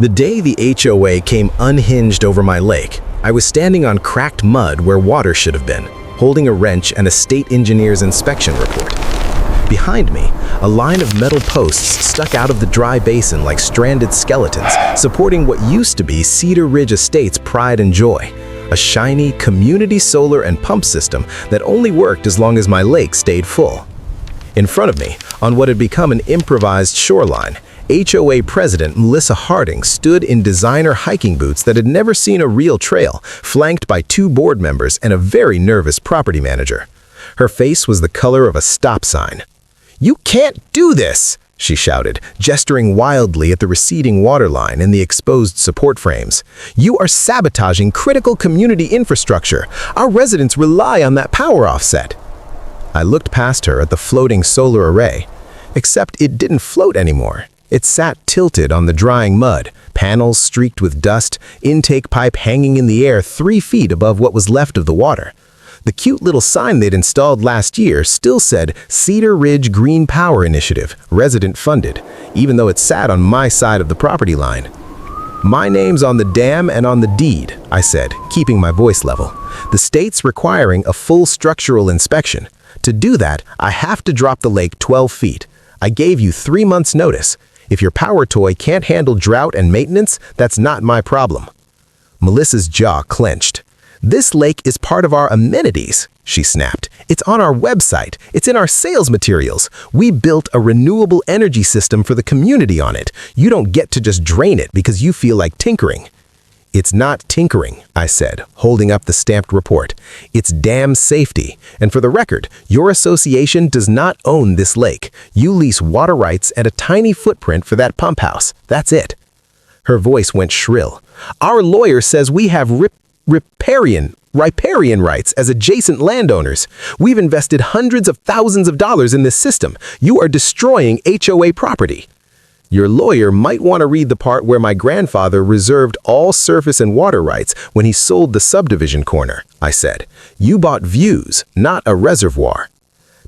The day the HOA came unhinged over my lake, I was standing on cracked mud where water should have been, holding a wrench and a state engineer's inspection report. Behind me, a line of metal posts stuck out of the dry basin like stranded skeletons, supporting what used to be Cedar Ridge Estate's pride and joy, a shiny community solar and pump system that only worked as long as my lake stayed full. In front of me, on what had become an improvised shoreline, HOA President Melissa Harding stood in designer hiking boots that had never seen a real trail, flanked by 2 board members and a very nervous property manager. Her face was the color of a stop sign. "You can't do this!" she shouted, gesturing wildly at the receding water line and the exposed support frames. "You are sabotaging critical community infrastructure. Our residents rely on that power offset." I looked past her at the floating solar array, except it didn't float anymore. It sat tilted on the drying mud, panels streaked with dust, intake pipe hanging in the air 3 feet above what was left of the water. The cute little sign they'd installed last year still said Cedar Ridge Green Power Initiative, resident funded, even though it sat on my side of the property line. "My name's on the dam and on the deed," I said, keeping my voice level. "The state's requiring a full structural inspection. To do that, I have to drop the lake 12 feet. I gave you 3 months' notice. If your power toy can't handle drought and maintenance, that's not my problem." Melissa's jaw clenched. "This lake is part of our amenities," she snapped. "It's on our website. It's in our sales materials. We built a renewable energy system for the community on it. You don't get to just drain it because you feel like tinkering." "It's not tinkering," I said, holding up the stamped report. "It's dam safety. And for the record, your association does not own this lake. You lease water rights and a tiny footprint for that pump house. That's it." Her voice went shrill. "Our lawyer says we have riparian rights as adjacent landowners. We've invested hundreds of thousands of dollars in this system. You are destroying HOA property." "Your lawyer might want to read the part where my grandfather reserved all surface and water rights when he sold the subdivision corner," I said. "You bought views, not a reservoir."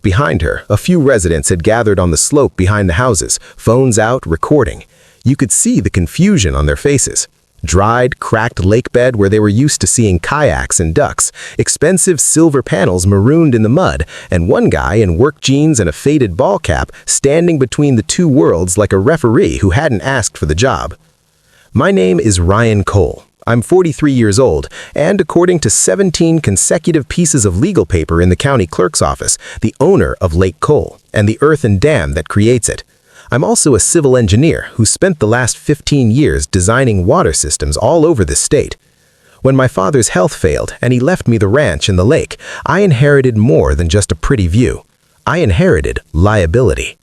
Behind her, a few residents had gathered on the slope behind the houses, phones out, recording. You could see the confusion on their faces. Dried, cracked lakebed where they were used to seeing kayaks and ducks, expensive silver panels marooned in the mud, and one guy in work jeans and a faded ball cap standing between the 2 worlds like a referee who hadn't asked for the job. "My name is Ryan Cole. I'm 43 years old, and according to 17 consecutive pieces of legal paper in the county clerk's office, the owner of Lake Cole and the earth and dam that creates it. I'm also a civil engineer who spent the last 15 years designing water systems all over the state. When my father's health failed and he left me the ranch and the lake, I inherited more than just a pretty view. I inherited liability.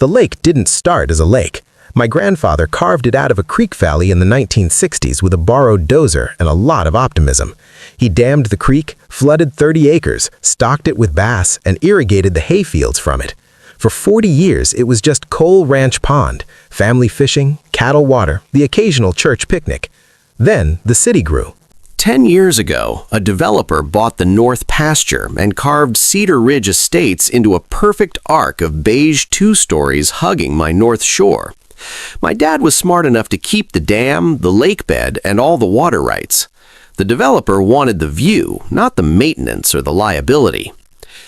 The lake didn't start as a lake. My grandfather carved it out of a creek valley in the 1960s with a borrowed dozer and a lot of optimism. He dammed the creek, flooded 30 acres, stocked it with bass, and irrigated the hayfields from it. For 40 years, it was just Cole Ranch Pond, family fishing, cattle water, the occasional church picnic. Then the city grew. 10 years ago, a developer bought the North Pasture and carved Cedar Ridge Estates into a perfect arc of beige 2 stories hugging my North Shore. My dad was smart enough to keep the dam, the lake bed, and all the water rights. The developer wanted the view, not the maintenance or the liability.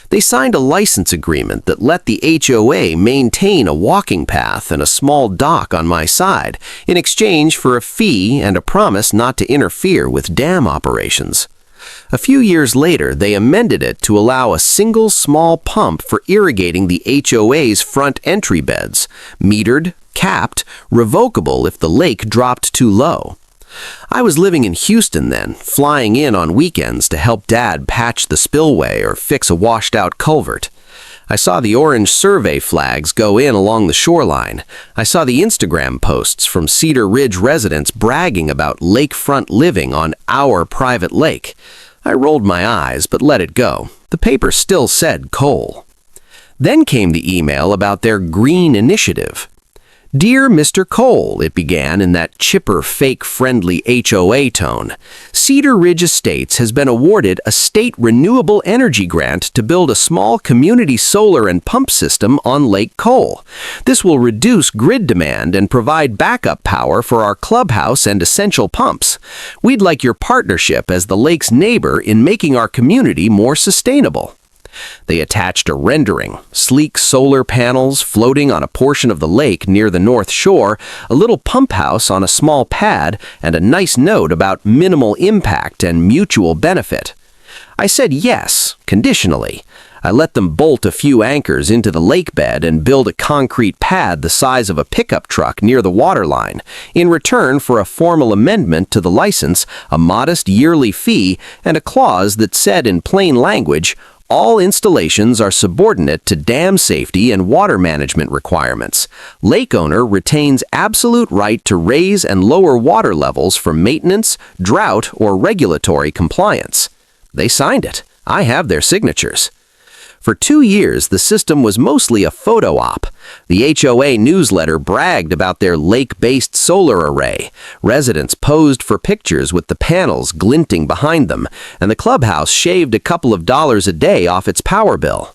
They signed a license agreement that let the HOA maintain a walking path and a small dock on my side in exchange for a fee and a promise not to interfere with dam operations. A few years later, they amended it to allow a single small pump for irrigating the HOA's front entry beds, metered, capped, revocable if the lake dropped too low. I was living in Houston then, flying in on weekends to help Dad patch the spillway or fix a washed-out culvert. I saw the orange survey flags go in along the shoreline. I saw the Instagram posts from Cedar Ridge residents bragging about lakefront living on our private lake. I rolled my eyes but let it go. The paper still said Cole. Then came the email about their green initiative. "Dear Mr. Cole," it began in that chipper, fake-friendly HOA tone, "Cedar Ridge Estates has been awarded a state renewable energy grant to build a small community solar and pump system on Lake Cole. This will reduce grid demand and provide backup power for our clubhouse and essential pumps. We'd like your partnership as the lake's neighbor in making our community more sustainable." They attached a rendering, sleek solar panels floating on a portion of the lake near the north shore, a little pump house on a small pad, and a nice note about minimal impact and mutual benefit. I said yes, conditionally. I let them bolt a few anchors into the lake bed and build a concrete pad the size of a pickup truck near the waterline, in return for a formal amendment to the license, a modest yearly fee, and a clause that said in plain language, "All installations are subordinate to dam safety and water management requirements. Lake owner retains absolute right to raise and lower water levels for maintenance, drought, or regulatory compliance." They signed it. I have their signatures. For 2 years, the system was mostly a photo op. The HOA newsletter bragged about their lake-based solar array. Residents posed for pictures with the panels glinting behind them, and the clubhouse shaved a couple of dollars a day off its power bill.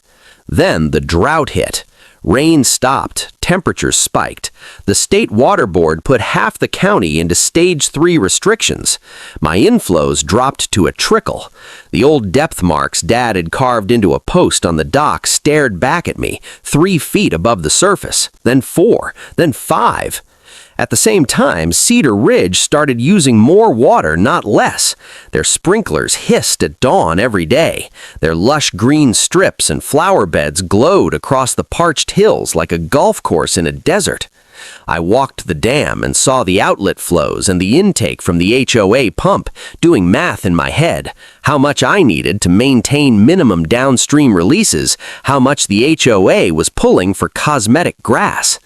Then the drought hit. Rain stopped, temperatures spiked. The state water board put half the county into stage 3 restrictions. My inflows dropped to a trickle. The old depth marks Dad had carved into a post on the dock stared back at me, 3 feet above the surface, then 4, then 5. At the same time, Cedar Ridge started using more water, not less. Their sprinklers hissed at dawn every day. Their lush green strips and flower beds glowed across the parched hills like a golf course in a desert. I walked the dam and saw the outlet flows and the intake from the HOA pump, doing math in my head, how much I needed to maintain minimum downstream releases, how much the HOA was pulling for cosmetic grass.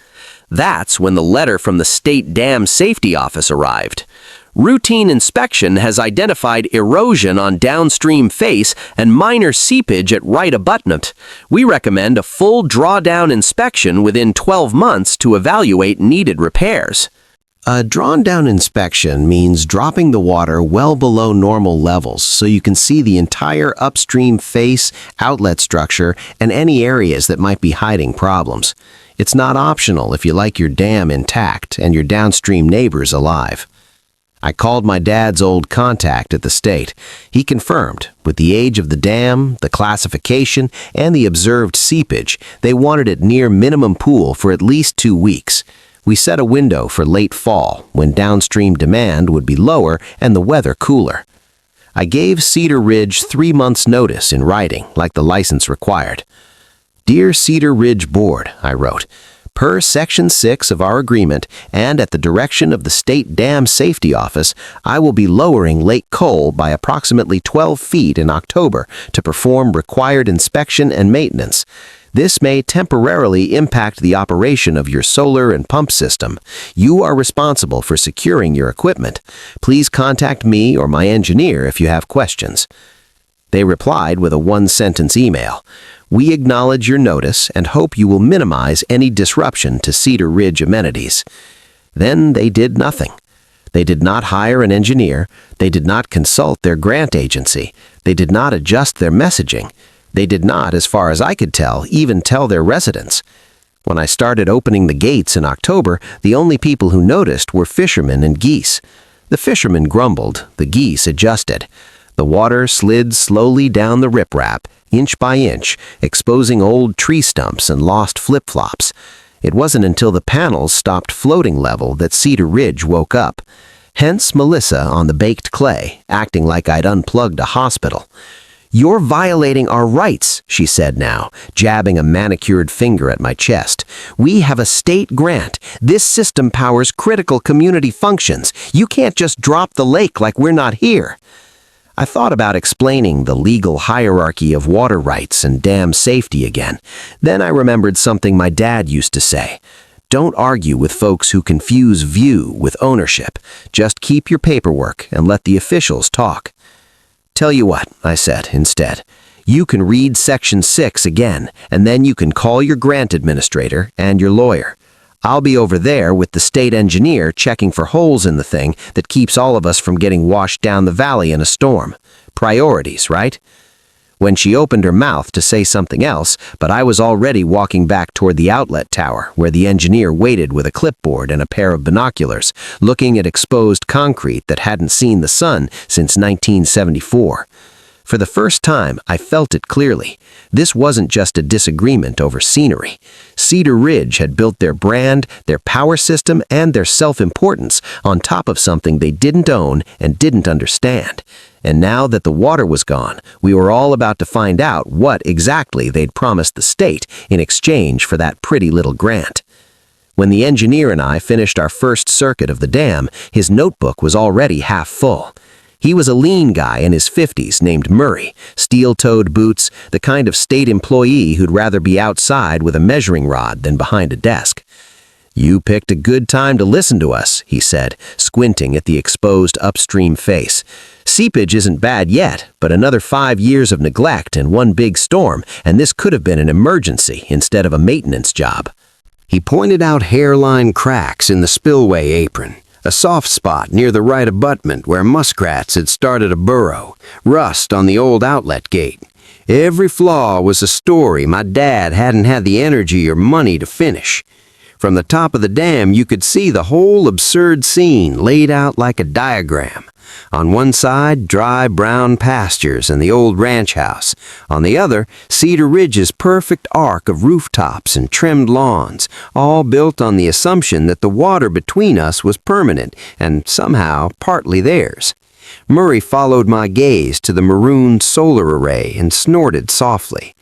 That's when the letter from the State Dam Safety Office arrived. Routine inspection has identified erosion on downstream face and minor seepage at right abutment. We recommend a full drawdown inspection within 12 months to evaluate needed repairs. A drawn-down inspection means dropping the water well below normal levels so you can see the entire upstream face, outlet structure, and any areas that might be hiding problems. It's not optional if you like your dam intact and your downstream neighbors alive. I called my dad's old contact at the state. He confirmed, with the age of the dam, the classification, and the observed seepage, they wanted it near minimum pool for at least 2 weeks. We set a window for late fall, when downstream demand would be lower and the weather cooler. I gave Cedar Ridge 3 months' notice in writing, like the license required. "Dear Cedar Ridge Board," I wrote, "per Section 6 of our agreement and at the direction of the State Dam Safety Office, I will be lowering Lake Cole by approximately 12 feet in October to perform required inspection and maintenance. This may temporarily impact the operation of your solar and pump system. You are responsible for securing your equipment. Please contact me or my engineer if you have questions." They replied with a 1-sentence email. "We acknowledge your notice and hope you will minimize any disruption to Cedar Ridge amenities." Then they did nothing. They did not hire an engineer. They did not consult their grant agency. They did not adjust their messaging. They did not, as far as I could tell, even tell their residents. When I started opening the gates in October, the only people who noticed were fishermen and geese. The fishermen grumbled, the geese adjusted. The water slid slowly down the riprap, inch by inch, exposing old tree stumps and lost flip-flops. It wasn't until the panels stopped floating level that Cedar Ridge woke up. Hence Melissa on the baked clay, acting like I'd unplugged a hospital. "You're violating our rights," she said now, jabbing a manicured finger at my chest. "We have a state grant. This system powers critical community functions. You can't just drop the lake like we're not here." I thought about explaining the legal hierarchy of water rights and dam safety again. Then I remembered something my dad used to say. Don't argue with folks who confuse view with ownership. Just keep your paperwork and let the officials talk. "Tell you what," I said instead. "You can read Section 6 again, and then you can call your grant administrator and your lawyer. I'll be over there with the state engineer checking for holes in the thing that keeps all of us from getting washed down the valley in a storm. Priorities, right? When she opened her mouth to say something else, but I was already walking back toward the outlet tower, where the engineer waited with a clipboard and a pair of binoculars, looking at exposed concrete that hadn't seen the sun since 1974. For the first time, I felt it clearly. This wasn't just a disagreement over scenery. Cedar Ridge had built their brand, their power system, and their self-importance on top of something they didn't own and didn't understand. And now that the water was gone, we were all about to find out what exactly they'd promised the state in exchange for that pretty little grant. When the engineer and I finished our first circuit of the dam, his notebook was already half full. He was a lean guy in his 50s named Murray, steel-toed boots, the kind of state employee who'd rather be outside with a measuring rod than behind a desk. "You picked a good time to listen to us," he said, squinting at the exposed upstream face. "Seepage isn't bad yet, but another 5 years of neglect and one big storm, and this could have been an emergency instead of a maintenance job." He pointed out hairline cracks in the spillway apron, a soft spot near the right abutment where muskrats had started a burrow, rust on the old outlet gate. Every flaw was a story my dad hadn't had the energy or money to finish. From the top of the dam, you could see the whole absurd scene laid out like a diagram. On one side, dry brown pastures and the old ranch house. On the other, Cedar Ridge's perfect arc of rooftops and trimmed lawns, all built on the assumption that the water between us was permanent and somehow partly theirs. Murray followed my gaze to the maroon solar array and snorted softly.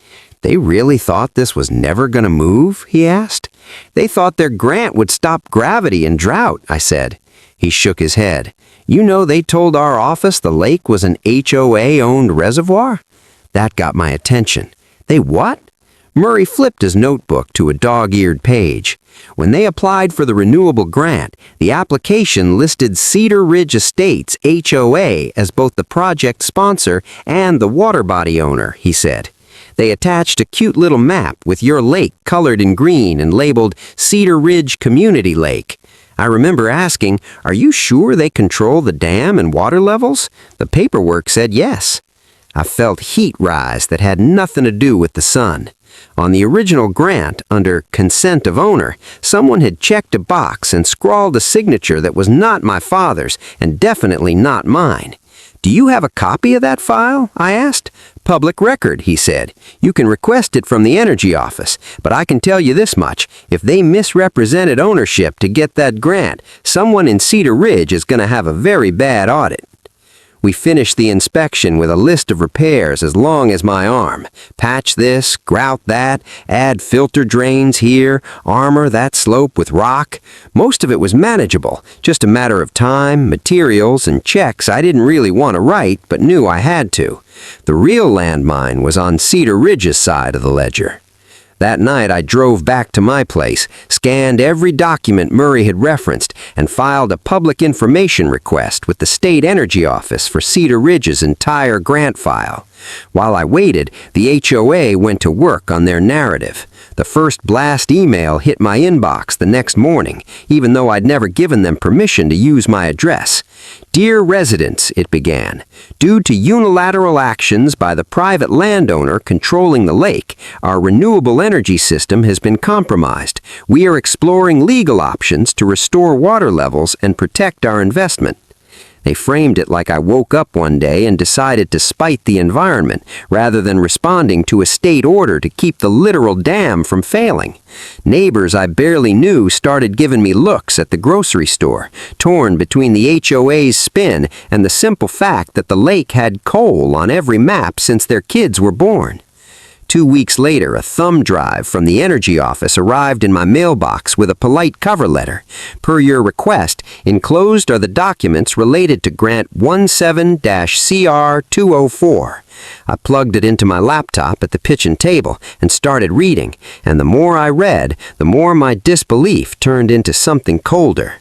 "They really thought this was never going to move?" he asked. "They thought their grant would stop gravity and drought," I said. He shook his head. "You know they told our office the lake was an HOA-owned reservoir?" That got my attention. "They what?" Murray flipped his notebook to a dog-eared page. When they applied for the renewable grant, the application listed Cedar Ridge Estates HOA as both the project sponsor and the water body owner, he said. They attached a cute little map with your lake colored in green and labeled Cedar Ridge Community Lake. I remember asking, "Are you sure they control the dam and water levels?" The paperwork said yes. I felt heat rise that had nothing to do with the sun. On the original grant, under consent of owner, someone had checked a box and scrawled a signature that was not my father's and definitely not mine. "Do you have a copy of that file?" I asked. "Public record," he said. "You can request it from the Energy Office, but I can tell you this much. If they misrepresented ownership to get that grant, someone in Cedar Ridge is going to have a very bad audit." We finished the inspection with a list of repairs as long as my arm. Patch this, grout that, add filter drains here, armor that slope with rock. Most of it was manageable, just a matter of time, materials, and checks I didn't really want to write but knew I had to. The real landmine was on Cedar Ridge's side of the ledger. That night I drove back to my place, scanned every document Murray had referenced, and filed a public information request with the State Energy Office for Cedar Ridge's entire grant file. While I waited, the HOA went to work on their narrative. The first blast email hit my inbox the next morning, even though I'd never given them permission to use my address. "Dear residents," it began, "due to unilateral actions by the private landowner controlling the lake, our renewable energy system has been compromised. We are exploring legal options to restore water levels and protect our investment." They framed it like I woke up one day and decided to spite the environment, rather than responding to a state order to keep the literal dam from failing. Neighbors I barely knew started giving me looks at the grocery store, torn between the HOA's spin and the simple fact that the lake had coal on every map since their kids were born. 2 weeks later, a thumb drive from the Energy Office arrived in my mailbox with a polite cover letter. "Per your request, enclosed are the documents related to Grant 17-CR204. I plugged it into my laptop at the kitchen table and started reading, and the more I read, the more my disbelief turned into something colder.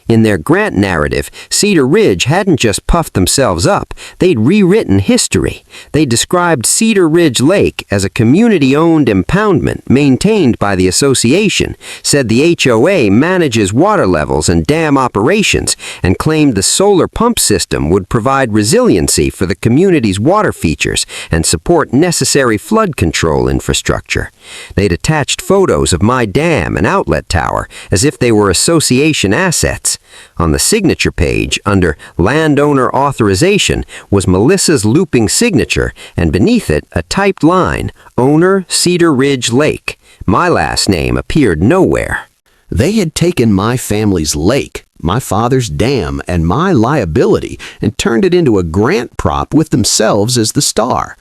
In their grant narrative, Cedar Ridge hadn't just puffed themselves up, they'd rewritten history. They described Cedar Ridge Lake as a community-owned impoundment maintained by the association, said the HOA manages water levels and dam operations, and claimed the solar pump system would provide resiliency for the community's water features and support necessary flood control infrastructure. They'd attached photos of my dam and outlet tower as if they were association assets. On the signature page, under Landowner Authorization, was Melissa's looping signature, and beneath it, a typed line, Owner Cedar Ridge Lake. My last name appeared nowhere. They had taken my family's lake, my father's dam, and my liability and turned it into a grant prop with themselves as the star.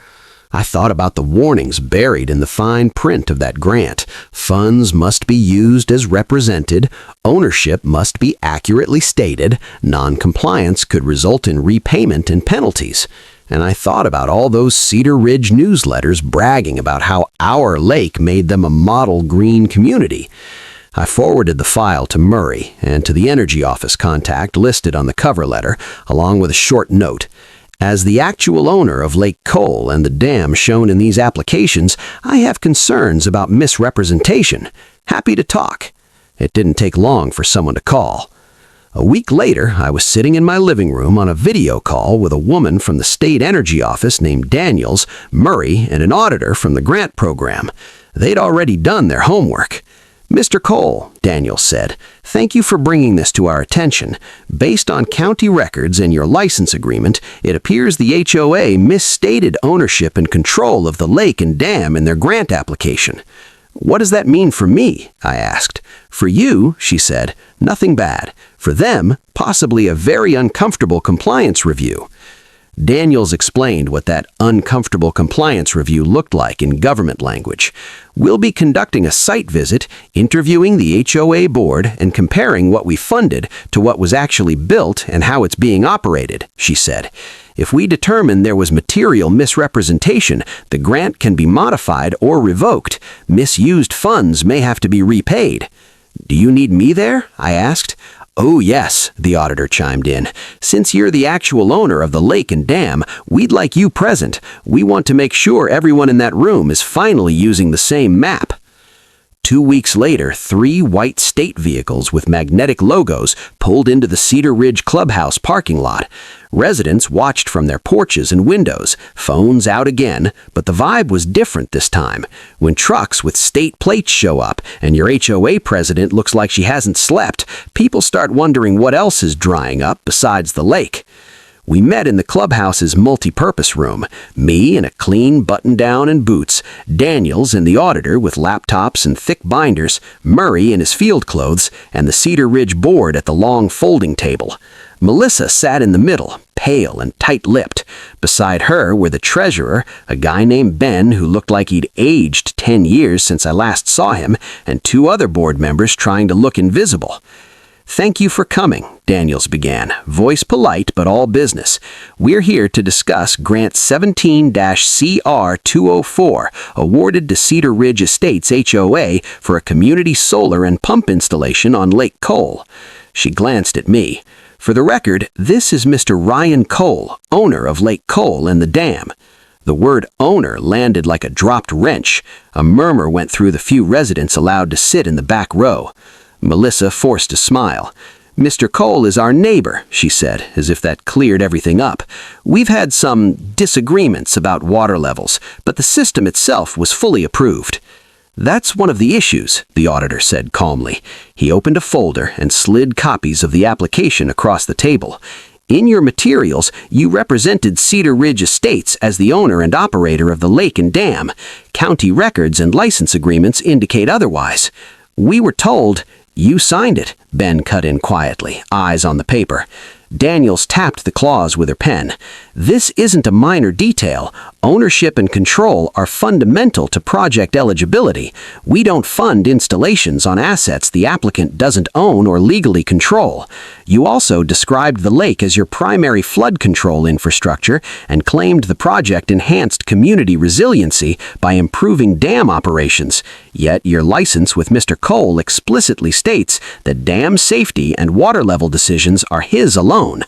I thought about the warnings buried in the fine print of that grant. Funds must be used as represented, ownership must be accurately stated, non-compliance could result in repayment and penalties. And I thought about all those Cedar Ridge newsletters bragging about how our lake made them a model green community. I forwarded the file to Murray and to the energy office contact listed on the cover letter, along with a short note. As the actual owner of Lake Cole and the dam shown in these applications, I have concerns about misrepresentation. Happy to talk. It didn't take long for someone to call. A week later, I was sitting in my living room on a video call with a woman from the state energy office named Daniels, Murray, and an auditor from the grant program. They'd already done their homework. Mr. Cole, Daniels said, thank you for bringing this to our attention. Based on county records and your license agreement, it appears the HOA misstated ownership and control of the lake and dam in their grant application. What does that mean for me? I asked. For you, she said, nothing bad. For them, possibly a very uncomfortable compliance review. Daniels explained what that uncomfortable compliance review looked like in government language. We'll be conducting a site visit, interviewing the HOA board, and comparing what we funded to what was actually built and how it's being operated, she said. If we determine there was material misrepresentation, the grant can be modified or revoked. Misused funds may have to be repaid. Do you need me there? I asked. Oh, yes, the auditor chimed in. Since you're the actual owner of the lake and dam, we'd like you present. We want to make sure everyone in that room is finally using the same map. 2 weeks later, 3 white state vehicles with magnetic logos pulled into the Cedar Ridge Clubhouse parking lot. Residents watched from their porches and windows, phones out again, but the vibe was different this time. When trucks with state plates show up and your HOA president looks like she hasn't slept, people start wondering what else is drying up besides the lake. We met in the clubhouse's multi-purpose room, me in a clean button-down and boots, Daniels and the auditor with laptops and thick binders, Murray in his field clothes, and the Cedar Ridge board at the long folding table. Melissa sat in the middle, pale and tight-lipped. Beside her were the treasurer, a guy named Ben who looked like he'd aged 10 years since I last saw him, and 2 other board members trying to look invisible. Thank you for coming, Daniels began, voice polite but all business. We're here to discuss Grant 17-CR204, awarded to Cedar Ridge Estates HOA for a community solar and pump installation on Lake Cole. She glanced at me. For the record, this is Mr. Ryan Cole, owner of Lake Cole and the dam. The word owner landed like a dropped wrench. A murmur went through the few residents allowed to sit in the back row. Melissa forced a smile. Mr. Cole is our neighbor, she said, as if that cleared everything up. We've had some disagreements about water levels, but the system itself was fully approved. That's one of the issues, the auditor said calmly. He opened a folder and slid copies of the application across the table. In your materials, you represented Cedar Ridge Estates as the owner and operator of the lake and dam. County records and license agreements indicate otherwise. We were told... You signed it, Ben cut in quietly, eyes on the paper. Daniels tapped the clause with her pen. This isn't a minor detail. Ownership and control are fundamental to project eligibility. We don't fund installations on assets the applicant doesn't own or legally control. You also described the lake as your primary flood control infrastructure and claimed the project enhanced community resiliency by improving dam operations. Yet your license with Mr. Cole explicitly states that dam safety and water level decisions are his alone.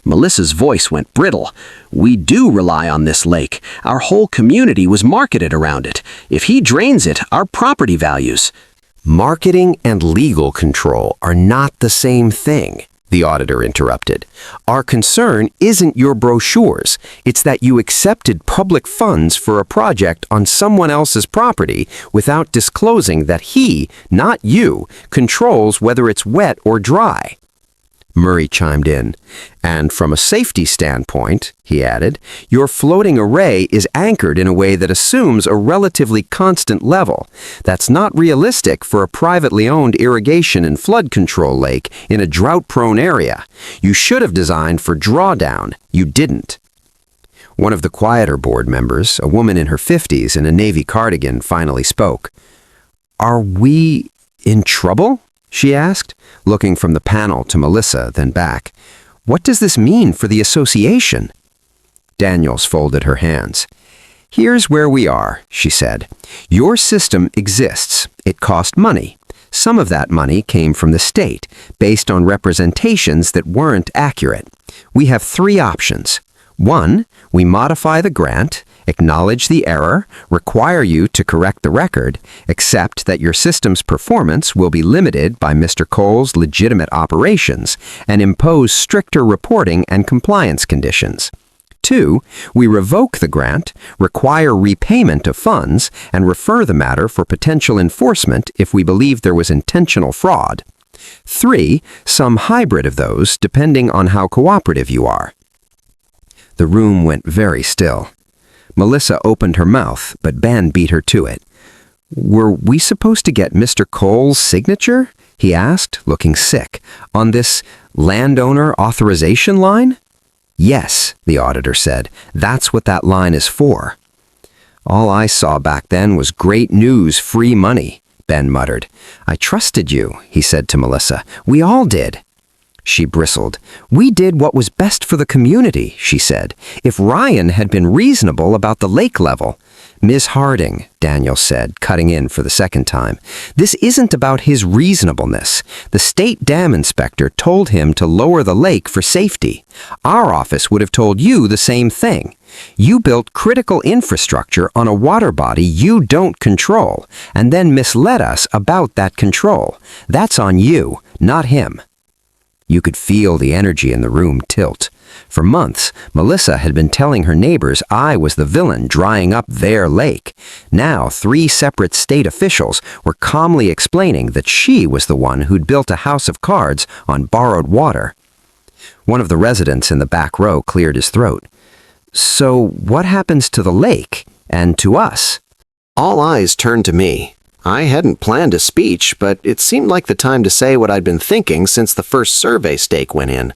Melissa's voice went brittle. We do rely on this lake. Our whole community was marketed around it. If he drains it, our property values. Marketing and legal control are not the same thing, the auditor interrupted. Our concern isn't your brochures. It's that you accepted public funds for a project on someone else's property without disclosing that he, not you, controls whether it's wet or dry. Murray chimed in. And from a safety standpoint, he added, your floating array is anchored in a way that assumes a relatively constant level. That's not realistic for a privately owned irrigation and flood control lake in a drought-prone area. You should have designed for drawdown. You didn't. One of the quieter board members, a woman in her 50s in a navy cardigan, finally spoke. Are we in trouble? She asked, looking from the panel to Melissa, then back. What does this mean for the association? Daniels folded her hands. Here's where we are, she said. Your system exists. It cost money. Some of that money came from the state, based on representations that weren't accurate. We have 3 options. 1, we modify the grant, acknowledge the error, require you to correct the record, accept that your system's performance will be limited by Mr. Cole's legitimate operations, and impose stricter reporting and compliance conditions. 2, we revoke the grant, require repayment of funds, and refer the matter for potential enforcement if we believe there was intentional fraud. 3, some hybrid of those depending on how cooperative you are. The room went very still. Melissa opened her mouth, but Ben beat her to it. Were we supposed to get Mr. Cole's signature? He asked, looking sick, on this landowner authorization line? Yes, the auditor said. That's what that line is for. All I saw back then was great news, free money, Ben muttered. I trusted you, he said to Melissa. We all did. She bristled. We did what was best for the community, she said. If Ryan had been reasonable about the lake level. Ms. Harding, Daniel said, cutting in for the second time. This isn't about his reasonableness. The state dam inspector told him to lower the lake for safety. Our office would have told you the same thing. You built critical infrastructure on a water body you don't control, and then misled us about that control. That's on you, not him. You could feel the energy in the room tilt. For months, Melissa had been telling her neighbors I was the villain drying up their lake. Now, 3 separate state officials were calmly explaining that she was the one who'd built a house of cards on borrowed water. One of the residents in the back row cleared his throat. So what happens to the lake and to us? All eyes turned to me. I hadn't planned a speech, but it seemed like the time to say what I'd been thinking since the first survey stake went in.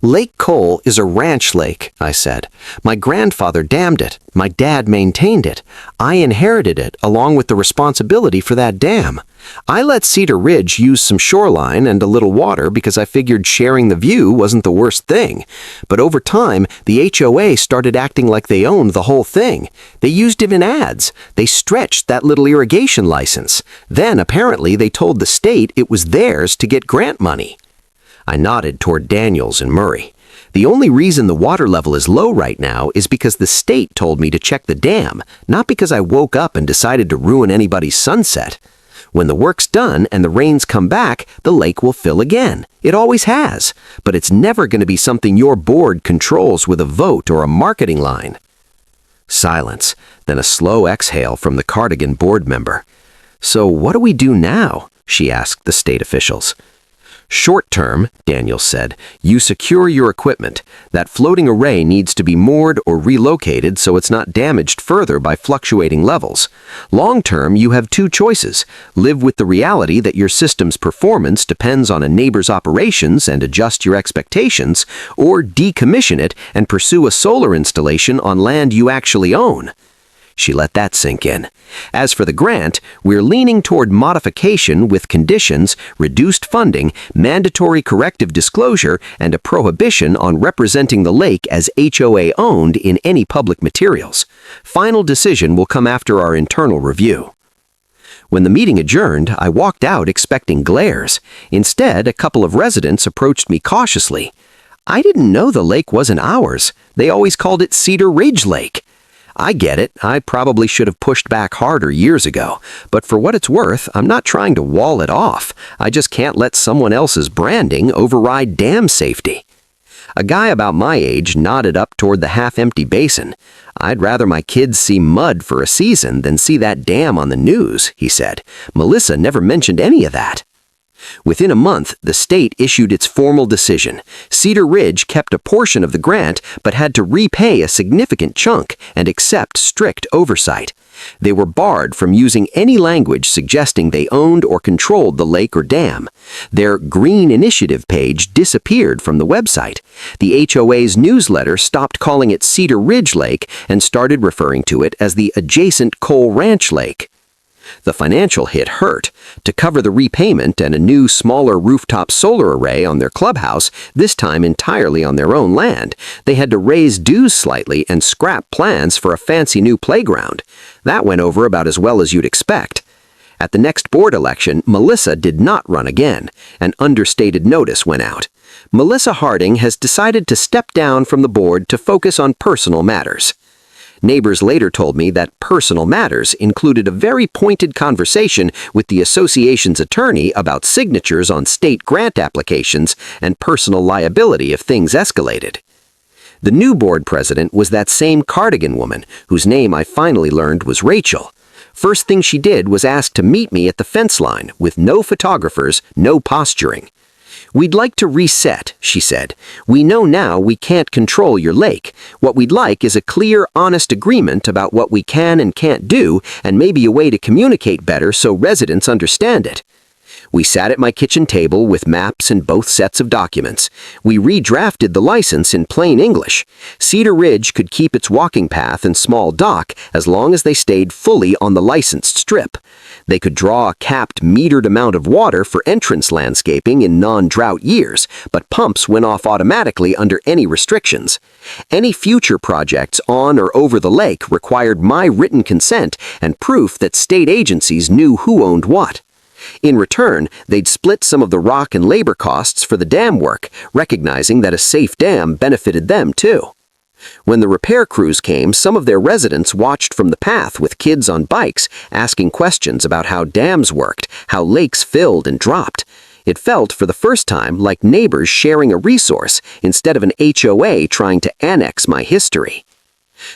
Lake Cole is a ranch lake, I said. My grandfather dammed it. My dad maintained it. I inherited it along with the responsibility for that dam. I let Cedar Ridge use some shoreline and a little water because I figured sharing the view wasn't the worst thing. But over time, the HOA started acting like they owned the whole thing. They used it in ads. They stretched that little irrigation license. Then, apparently, they told the state it was theirs to get grant money. I nodded toward Daniels and Murray. The only reason the water level is low right now is because the state told me to check the dam, not because I woke up and decided to ruin anybody's sunset. When the work's done and the rains come back, the lake will fill again. It always has. But it's never going to be something your board controls with a vote or a marketing line. Silence, then a slow exhale from the Cardigan board member. So what do we do now? She asked the state officials. Short term, Daniel said, you secure your equipment. That floating array needs to be moored or relocated so it's not damaged further by fluctuating levels. Long term, you have two choices. Live with the reality that your system's performance depends on a neighbor's operations and adjust your expectations, or decommission it and pursue a solar installation on land you actually own. She let that sink in. As for the grant, we're leaning toward modification with conditions, reduced funding, mandatory corrective disclosure, and a prohibition on representing the lake as HOA owned in any public materials. Final decision will come after our internal review. When the meeting adjourned, I walked out expecting glares. Instead, a couple of residents approached me cautiously. I didn't know the lake wasn't ours. They always called it Cedar Ridge Lake. I get it, I probably should have pushed back harder years ago, but for what it's worth, I'm not trying to wall it off. I just can't let someone else's branding override dam safety. A guy about my age nodded up toward the half-empty basin. I'd rather my kids see mud for a season than see that dam on the news, he said. Melissa never mentioned any of that. Within a month, the state issued its formal decision. Cedar Ridge kept a portion of the grant, but had to repay a significant chunk and accept strict oversight. They were barred from using any language suggesting they owned or controlled the lake or dam. Their Green Initiative page disappeared from the website. The HOA's newsletter stopped calling it Cedar Ridge Lake and started referring to it as the adjacent Coal Ranch Lake. The financial hit hurt. To cover the repayment and a new, smaller rooftop solar array on their clubhouse, this time entirely on their own land, they had to raise dues slightly and scrap plans for a fancy new playground. That went over about as well as you'd expect. At the next board election, Melissa did not run again. An understated notice went out. Melissa Harding has decided to step down from the board to focus on personal matters. Neighbors later told me that personal matters included a very pointed conversation with the association's attorney about signatures on state grant applications and personal liability if things escalated. The new board president was that same Cardigan woman, whose name I finally learned was Rachel. First thing she did was ask to meet me at the fence line, with no photographers, no posturing. "We'd like to reset," she said. "We know now we can't control your lake. What we'd like is a clear, honest agreement about what we can and can't do, and maybe a way to communicate better so residents understand it." We sat at my kitchen table with maps and both sets of documents. We redrafted the license in plain English. Cedar Ridge could keep its walking path and small dock as long as they stayed fully on the licensed strip. They could draw a capped, metered amount of water for entrance landscaping in non-drought years, but pumps went off automatically under any restrictions. Any future projects on or over the lake required my written consent and proof that state agencies knew who owned what. In return, they'd split some of the rock and labor costs for the dam work, recognizing that a safe dam benefited them too. When the repair crews came, some of their residents watched from the path with kids on bikes, asking questions about how dams worked, how lakes filled and dropped. It felt, for the first time, like neighbors sharing a resource, instead of an HOA trying to annex my history.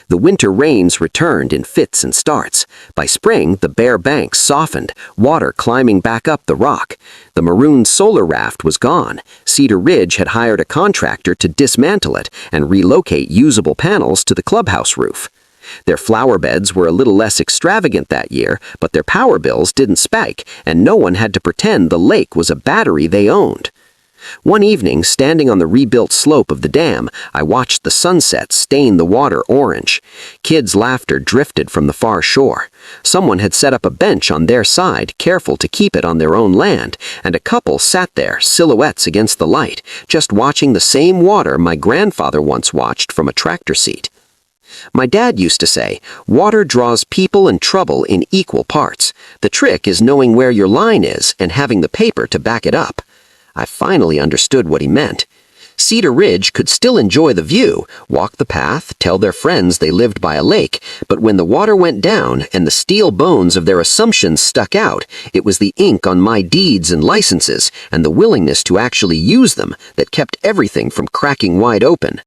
The winter rains returned in fits and starts. By spring, the bare banks softened, water climbing back up the rock. The maroon solar raft was gone. Cedar Ridge had hired a contractor to dismantle it and relocate usable panels to the clubhouse roof. Their flower beds were a little less extravagant that year, but their power bills didn't spike, and no one had to pretend the lake was a battery they owned. One evening, standing on the rebuilt slope of the dam, I watched the sunset stain the water orange. Kids' laughter drifted from the far shore. Someone had set up a bench on their side, careful to keep it on their own land, and a couple sat there, silhouettes against the light, just watching the same water my grandfather once watched from a tractor seat. My dad used to say, "Water draws people and trouble in equal parts. The trick is knowing where your line is and having the paper to back it up." I finally understood what he meant. Cedar Ridge could still enjoy the view, walk the path, tell their friends they lived by a lake, but when the water went down and the steel bones of their assumptions stuck out, it was the ink on my deeds and licenses and the willingness to actually use them that kept everything from cracking wide open.